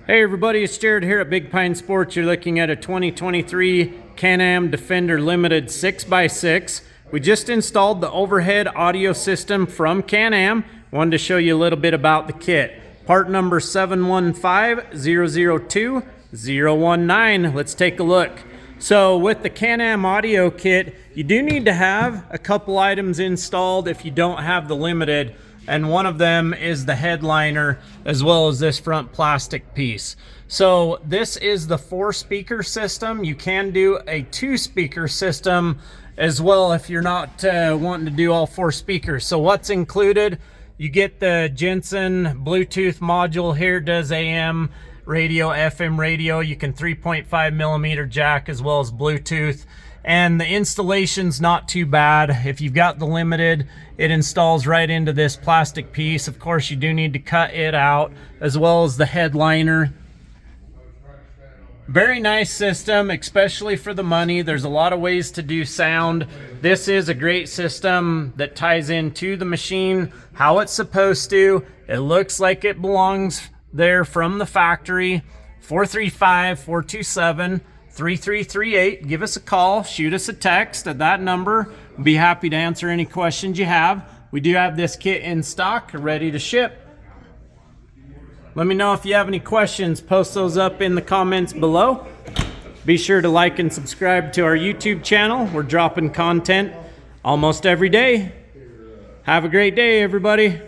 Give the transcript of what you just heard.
Hey everybody, it's Jared here at Big Pine Sports. You're looking at a 2023 Can-Am Defender Limited 6x6. We just installed the overhead audio system from Can-Am. Wanted to show you a little bit about the kit. Part number 715002-019. Let's take a look. So with the Can-Am audio kit, you do need to have a couple items installed if you don't have the Limited. And one of them is the headliner as well as this front plastic piece. So this is the 4-speaker system. You can do a 2-speaker system as well if you're not wanting to do all 4 speakers. So what's included? You get the Jensen Bluetooth module here, does AM radio, FM radio. You can 3.5 millimeter jack as well as Bluetooth. And the installation's not too bad. If you've got the Limited, it installs right into this plastic piece. Of course, you do need to cut it out, as well as the headliner. Very nice system, especially for the money. There's a lot of ways to do sound. This is a great system that ties into the machine how it's supposed to. It looks like it belongs there from the factory. 435-427-3338. Give us a call, shoot us a text at that number. We'll be happy to answer any questions you have. We do have this kit in stock, ready to ship. Let me know if you have any questions. Post those up in the comments below. Be sure to like and subscribe to our YouTube channel. We're dropping content almost every day. Have a great day, everybody.